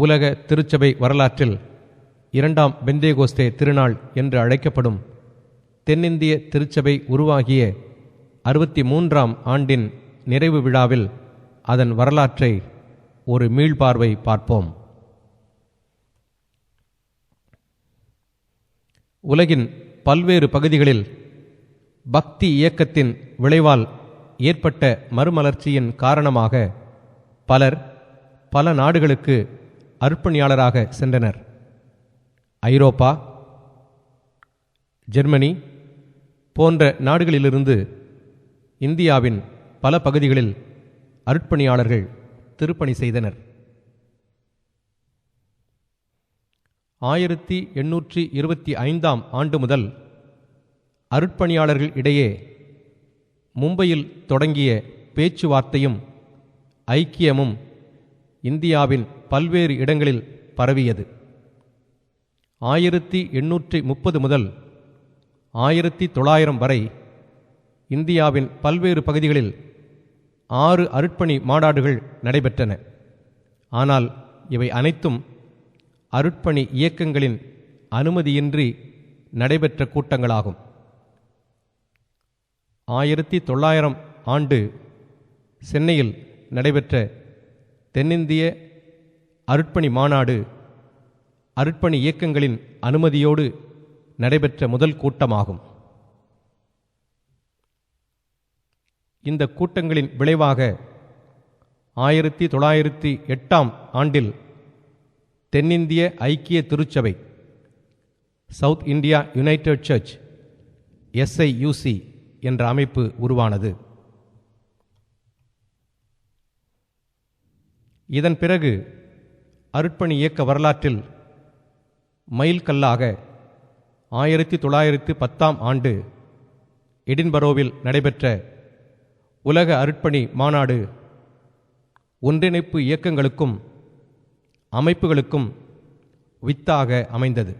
உலக திருச்சபை வரலாற்றில் இரண்டாம் பெந்தேகோஸ்தே திருநாள் என்று அழைக்கப்படும் தென்னிந்திய திருச்சபை உருவாகிய 63ஆம் ஆண்டின் நிறைவு விழாவில் அதன் வரலாற்றை ஒரு மீள்பார்வை பார்ப்போம். உலகின் பல்வேறு பகுதிகளில் பக்தி இயக்கத்தின் விளைவால் ஏற்பட்ட மறுமலர்ச்சியின் காரணமாக பலர் பல நாடுகளுக்கு அர்ப்பணியாளராக சென்றனர். ஐரோப்பா, ஜெர்மனி போன்ற நாடுகளிலிருந்து இந்தியாவின் பல பகுதிகளில் அர்ப்பணியாளர்கள் திருப்பணி செய்தனர். 1825ஆம் ஆண்டு முதல் அருட்பணியாளர்கள் இடையே மும்பையில் தொடங்கிய பேச்சுவார்த்தையும் ஐக்கியமும் இந்தியாவின் பல்வேறு இடங்களில் பரவியது. 1830 முதல் 1900 வரை இந்தியாவின் பல்வேறு பகுதிகளில் 6 அருட்பணி மாநாடுகள் நடைபெற்றன. ஆனால் இவை அனைத்தும் அருட்பணி இயக்கங்களின் அனுமதியின்றி நடைபெற்ற கூட்டங்களாகும். 1900 ஆண்டு சென்னையில் நடைபெற்ற தென்னிந்திய அருட்பணி மாநாடு அருட்பணி இயக்கங்களின் அனுமதியோடு நடைபெற்ற முதல் கூட்டமாகும். இந்த கூட்டங்களின் விளைவாக 1908ஆம் ஆண்டில் தென்னிந்திய ஐக்கிய திருச்சபை South India United Church SIUC என்ற அமைப்பு உருவானது. இதன் பிறகு அருட்பணி இயக்க வரலாற்றில் மைல்கல்லாக 1910ஆம் ஆண்டு எடின்பரோவில் நடைபெற்ற உலக அருட்பணி மாநாடு ஒன்றிணைப்பு இயக்கங்களுக்கும் அமைப்புகளுக்கும் வித்தாக அமைந்தது.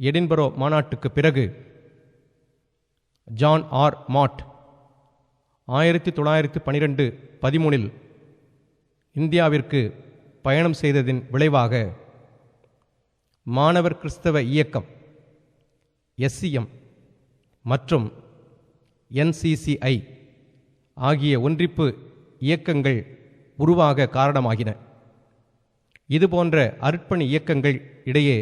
எடின்பரோ மாநாட்டுக்கு பிறகு ஜான் ஆர் மாட் 1912-13 இந்தியாவிற்கு பயணம் செய்ததின் விளைவாக மாணவர் கிறிஸ்தவ இயக்கம் SCM மற்றும் NCCI ஆகிய ஒன்றிப்பு இயக்கங்கள் உருவாக காரணமாகின. இதுபோன்ற அருட்பணி இயக்கங்கள் இடையே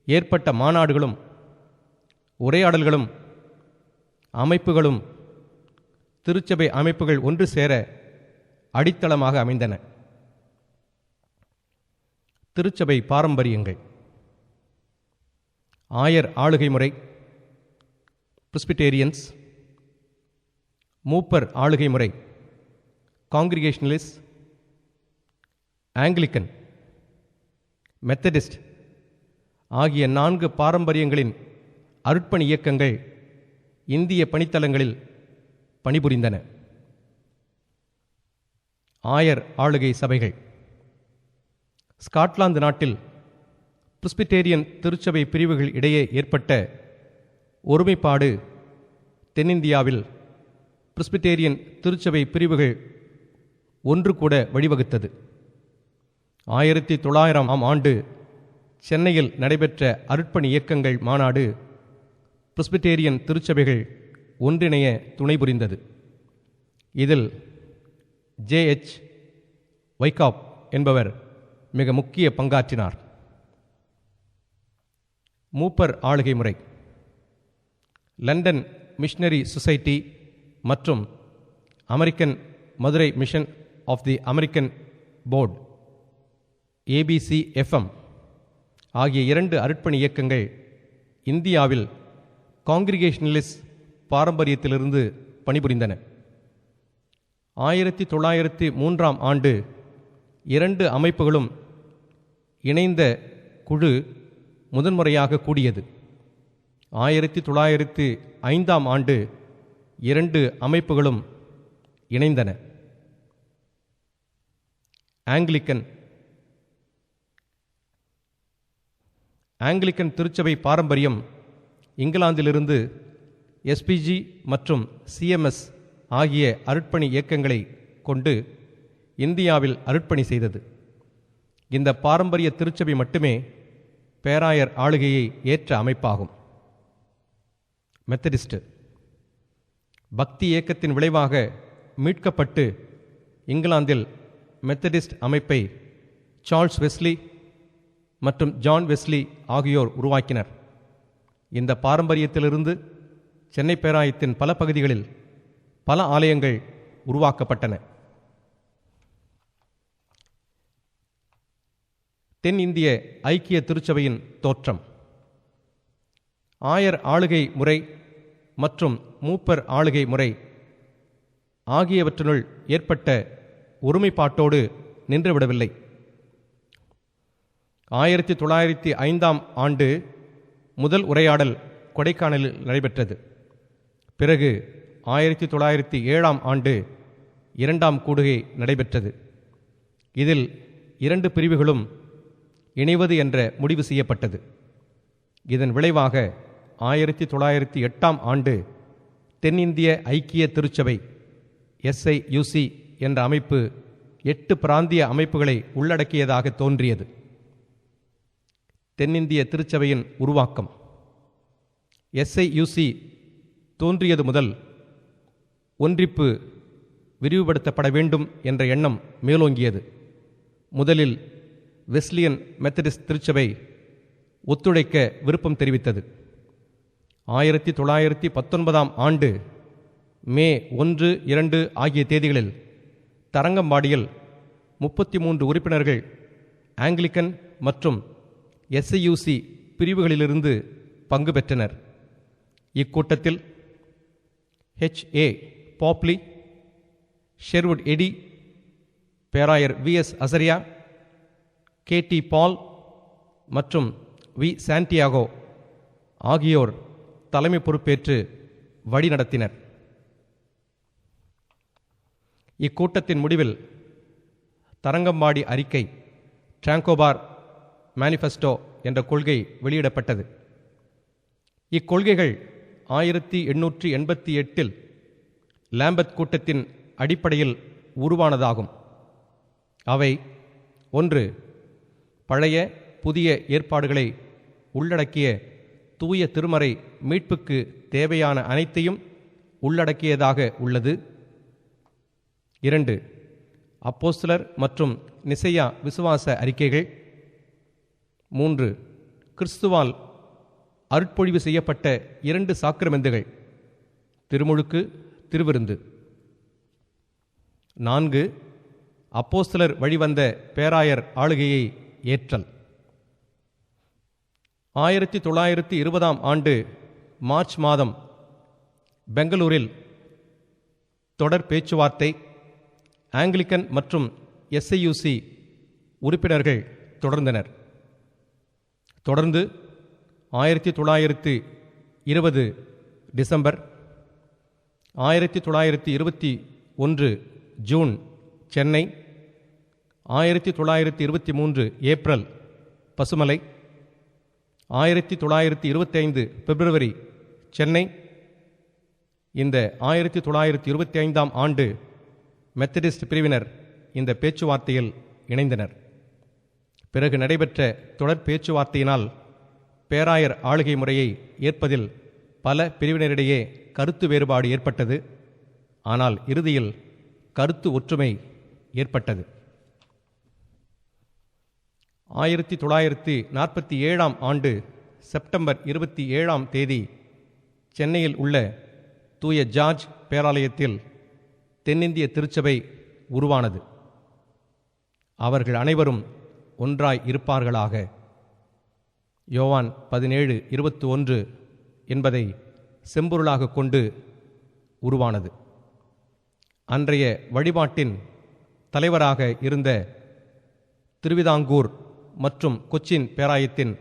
ஏற்பட்ட மாநாடுகளும் உரையாடல்களும் அமைப்புகளும் திருச்சபை அமைப்புகள் ஒன்று சேர அடித்தளமாக அமைந்தன. திருச்சபை பாரம்பரியங்கள்: ஆயர் ஆளுகை முறை, பிரெஸ்பிடேரியன்ஸ்; மூப்பர் ஆளுகை முறை, காங்கிரிகேஷனலிஸ்ட்; ஆங்கிலிக்கன், மெத்தடிஸ்ட் ஆகிய 4 பாரம்பரியங்களின் அருட்பணி இயக்கங்கள் இந்திய பணித்தலங்களில் பணிபுரிந்தன. ஆயர் ஆளுகை சபைகள்: ஸ்காட்லாந்து நாட்டில் பிரெஸ்பிடேரியன் திருச்சபை பிரிவுகள் இடையே ஏற்பட்ட ஒருமைப்பாடு தென்னிந்தியாவில் பிரெஸ்பிடேரியன் திருச்சபை பிரிவுகள் ஒன்று கூட வழிவகுத்தது. 1900ஆம் ஆண்டு சென்னையில் நடைபெற்ற அருட்பணி இயக்கங்கள் மாநாடு பிரெஸ்பிடேரியன் திருச்சபைகள் ஒன்றிணைய துணை புரிந்தது. இதில் J.H. வைகாப் என்பவர் மிக முக்கிய பங்காற்றினார். மூப்பர் ஆளுகை முறை: லண்டன் மிஷனரி சொசைட்டி மற்றும் American Madurai Mission of the American Board ABCFM ஆகிய 2 அருட்பணி இயக்கங்கள் இந்தியாவில் காங்கிரிகேஷனலிஸ்ட் பாரம்பரியத்திலிருந்து பணிபுரிந்தன. 1903ஆம் ஆண்டு 2 அமைப்புகளும் இணைந்த குழு முதன்முறையாக கூடியது. 1905ஆம் ஆண்டு 2 அமைப்புகளும் இணைந்தன. ஆங்கிலிக்கன் திருச்சபை பாரம்பரியம் இங்கிலாந்திலிருந்து SPG மற்றும் CMS ஆகிய அருட்பணி இயக்கங்களை கொண்டு இந்தியாவில் அருட்பணி செய்தது. இந்த பாரம்பரிய திருச்சபை மட்டுமே பேராயர் ஆளுகையை ஏற்ற அமைப்பாகும். மெத்தடிஸ்ட் பக்தி இயக்கத்தின் விளைவாக மீட்கப்பட்டு இங்கிலாந்தில் மெத்தடிஸ்ட் அமைப்பை சார்ல்ஸ் வெஸ்லி மற்றும் ஜான் வெஸ்லி ஆகியோர் உருவாக்கினர். இந்த பாரம்பரியத்திலிருந்து சென்னை பேராயத்தின் பல பகுதிகளில் பல ஆலயங்கள் உருவாக்கப்பட்டன. தென்னிந்திய ஐக்கிய திருச்சபையின் தோற்றம். ஆயர் ஆளுகை முறை மற்றும் மூப்பர் ஆளுகை முறை ஆகியவற்றினுள் ஏற்பட்ட ஒருமைப்பாட்டோடு நின்றுவிடவில்லை. 1905 ஆண்டு முதல் உரையாடல் கொடைக்கானலில் நடைபெற்றது. பிறகு 1907 ஆண்டு 2ஆம் கூடுகை நடைபெற்றது. இதில் 2 பிரிவுகளும் இணைவது என்ற முடிவு செய்யப்பட்டது. இதன் விளைவாக 1908 ஆண்டு தென்னிந்திய ஐக்கிய திருச்சபை SIUC என்ற அமைப்பு 8 பிராந்திய அமைப்புகளை உள்ளடக்கியதாக தோன்றியது. தென்னிந்திய திருச்சபையின் உருவாக்கம். SIUC தோன்றியது முதல் ஒன்றிப்பு விரிவுபடுத்தப்பட வேண்டும் என்ற எண்ணம் மேலோங்கியது. முதலில் வெஸ்லியன் மெத்தடிஸ்ட் திருச்சபை ஒத்துழைக்க விருப்பம் தெரிவித்தது. 1919 ஆண்டு மே 1, 2 ஆகிய தேதிகளில் தரங்கம்பாடியில் 33 உறுப்பினர்கள் ஆங்கிலிக்கன் மற்றும் SIUC பிரிவுகளிலிருந்து பங்கு பெற்றனர். இக்கூட்டத்தில் HA பாப்லி, ஷெர்வுட் எடி, பேராயர் VS அசரியா, KT பால் மற்றும் V சாண்டியாகோ ஆகியோர் தலைமை பொறுப்பேற்று வழிநடத்தினர். இக்கூட்டத்தின் முடிவில் தரங்கம்பாடி அறிக்கை டிராங்கோபார் மேனிஃபெஸ்டோ என்ற கொள்கை வெளியிடப்பட்டது. இக்கொள்கைகள் 1888 லாம்பத் கூட்டத்தின் அடிப்படையில் உருவானதாகும். அவை: 1. பழைய புதிய ஏற்பாடுகளை உள்ளடக்கிய தூய திருமறை மீட்புக்கு தேவையான அனைத்தையும் உள்ளடக்கியதாக உள்ளது. 2. அப்போஸ்தலர் மற்றும் நிசையா விசுவாச அறிக்கைகள். 3. கிறிஸ்துவால் அருட்பொழிவு செய்யப்பட்ட 2 சாக்கிரமெந்துகள், திருமுழுக்கு, திருவிருந்து. 4. அப்போஸ்தலர் வழிவந்த பேராயர் ஆளுகையை ஏற்றல். 1920 ஆண்டு மார்ச் மாதம் பெங்களூரில் தொடர் பேச்சுவார்த்தை ஆங்கிலிக்கன் மற்றும் SIUC உறுப்பினர்கள் தொடர்ந்தனர். தொடர்ந்து 1920 December, 1921 June Chennai, 1923 April Pasumalai, 1925 பிப்ரவரி சென்னை. இந்த 1925 ஆண்டு மெத்தடிஸ்ட் பிரிவினர் இந்த பேச்சுவார்த்தையில் இணைந்தனர். பிறகு நடைபெற்ற தொடர் பேச்சுவார்த்தையினால் பேராயர் ஆளுகை முறையை ஏற்பதில் பல பிரிவினரிடையே கருத்து வேறுபாடு ஏற்பட்டது. ஆனால் இறுதியில் கருத்து ஒற்றுமை ஏற்பட்டது. 1947 ஆண்டு செப்டம்பர் 27 சென்னையில் உள்ள தூய ஜார்ஜ் பேராலயத்தில் தென்னிந்திய திருச்சபை உருவானது. அவர்கள் அனைவரும் ஒன்றாய் இருப்பார்களாக. யோவான் 17:21 என்பதை செம்பொருளாக கொண்டு உருவானது. அன்றைய வழிபாட்டின் தலைவராக இருந்த திருவிதாங்கூர் மற்றும் கொச்சின் பேராயத்தின்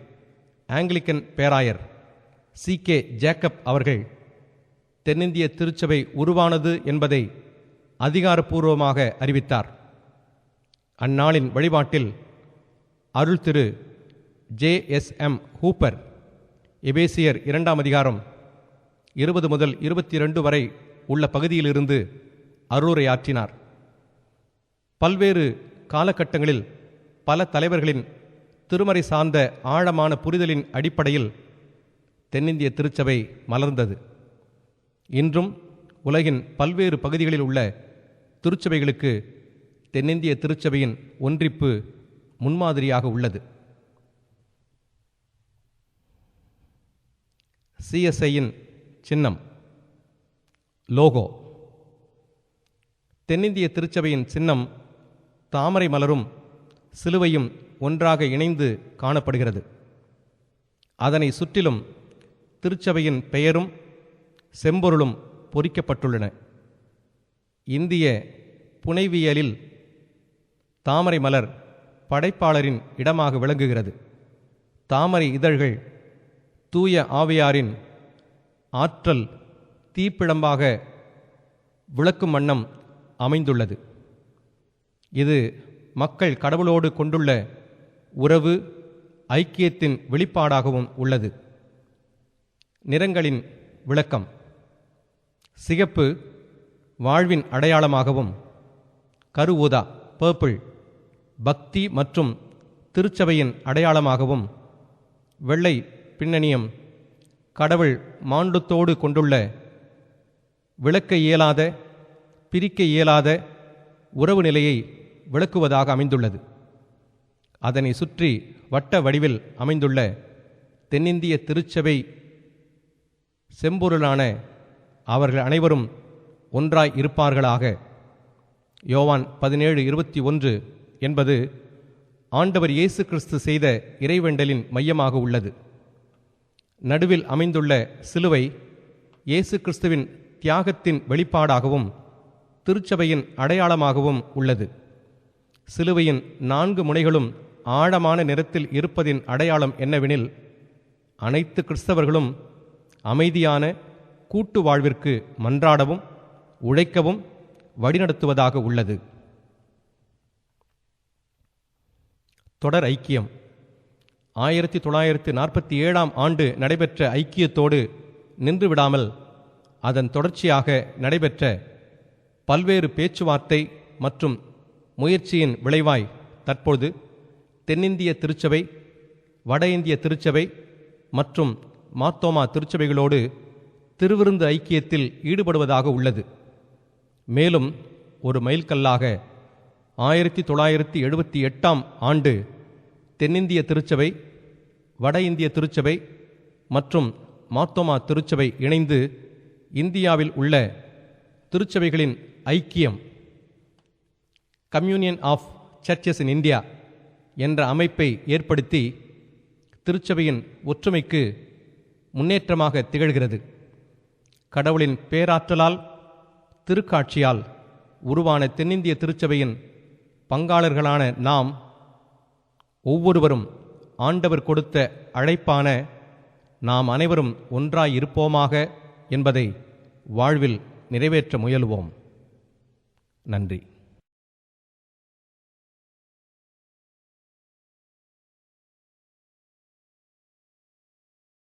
ஆங்கிலிக்கன் பேராயர் CK ஜேக்கப் அவர்கள் தென்னிந்திய திருச்சபை உருவானது என்பதை அதிகாரப்பூர்வமாக அறிவித்தார். அந்நாளின் வழிபாட்டில் அருள் திரு JSM ஹூப்பர் எபேசியர் 2 அதிகாரம் 20 முதல் 22 வரை உள்ள பகுதியிலிருந்து அருளுரையாற்றினார். பல்வேறு காலகட்டங்களில் பல தலைவர்களின் திருமறை சார்ந்த ஆழமான புரிதலின் அடிப்படையில் தென்னிந்திய திருச்சபை மலர்ந்தது. இன்றும் உலகின் பல்வேறு பகுதிகளில் உள்ள திருச்சபைகளுக்கு தென்னிந்திய திருச்சபையின் ஒன்றிப்பு முன்மாதிரியாக உள்ளது. சிஎஸ்ஐயின் சின்னம், லோகோ. தென்னிந்திய திருச்சபையின் சின்னம் தாமரை மலரும் சிலுவையும் ஒன்றாக இணைந்து காணப்படுகிறது. அதனை சுற்றிலும் திருச்சபையின் பெயரும் செம்பொருளும் பொறிக்கப்பட்டுள்ளன. இந்திய புனைவியலில் தாமரை மலர் படைப்பாளரின் இடமாக விளங்குகிறது. தாமரை இதழ்கள் தூய ஆவியாரின் ஆற்றல் தீப்பிழம்பாக விளக்கும் வண்ணம் அமைந்துள்ளது. இது மக்கள் கடவுளோடு கொண்டுள்ள உறவு ஐக்கியத்தின் வெளிப்பாடாகவும் உள்ளது. நிறங்களின் விளக்கம்: சிகப்பு வாழ்வின் அடையாளமாகவும், கருஊதா பர்பிள் பக்தி மற்றும் திருச்சபையின் அடையாளமாகவும், வெள்ளை பின்னணியம் கடவுள் மாண்டுத்தோடு கொண்டுள்ள விளக்க இயலாத பிரிக்க இயலாத உறவு நிலையை விளக்குவதாக அமைந்துள்ளது. அதனை சுற்றி வட்ட வடிவில் அமைந்துள்ள தென்னிந்திய திருச்சபை செம்பொருளான அவர்கள் அனைவரும் ஒன்றாய் இருப்பார்களாக. யோவான் 17:21 என்பது ஆண்டவர் இயேசு கிறிஸ்து செய்த இறைவேண்டலின் மையமாக உள்ளது. நடுவில் அமைந்துள்ள சிலுவை இயேசு கிறிஸ்துவின் தியாகத்தின் வெளிப்பாடாகவும் திருச்சபையின் அடையாளமாகவும் உள்ளது. சிலுவையின் 4 முனைகளும் ஆழமான நிறத்தில் இருப்பதின் அடையாளம் என்னவெனில், அனைத்து கிறிஸ்தவர்களும் அமைதியான கூட்டு வாழ்விற்கு மன்றாடவும் உழைக்கவும் வழிநடத்துவதாக உள்ளது. தொடர் ஐக்கியம். 1947ஆம் ஆண்டு நடைபெற்ற ஐக்கியத்தோடு நின்றுவிடாமல் அதன் தொடர்ச்சியாக நடைபெற்ற பல்வேறு பேச்சுவார்த்தை மற்றும் முயற்சியின் விளைவாய் தற்பொழுது தென்னிந்திய திருச்சபை, வட இந்திய திருச்சபை மற்றும் மாத்தோமா திருச்சபைகளோடு திருவிருந்து ஐக்கியத்தில் ஈடுபடுவதாக உள்ளது. மேலும் ஒரு மைல்கல்லாக 1978ஆம் ஆண்டு தென்னிந்திய திருச்சபை, வட இந்திய திருச்சபை மற்றும் மாத்தோமா திருச்சபை இணைந்து இந்தியாவில் உள்ள திருச்சபைகளின் ஐக்கியம், communion of churches in India என்ற அமைப்பை ஏற்படுத்தி திருச்சபையின் ஒற்றுமைக்கு முன்னேற்றமாக திகழ்கிறது. கடவுளின் பேராற்றலால் திருக்காட்சியால் உருவான தென்னிந்திய திருச்சபையின் பங்காளர்களான நாம் ஒவ்வொருவரும் ஆண்டவர் கொடுத்த அழைப்பான நாம் அனைவரும் ஒன்றாயிருப்போமாக என்பதை வாழ்வில் நிறைவேற்ற முயலுவோம். நன்றி.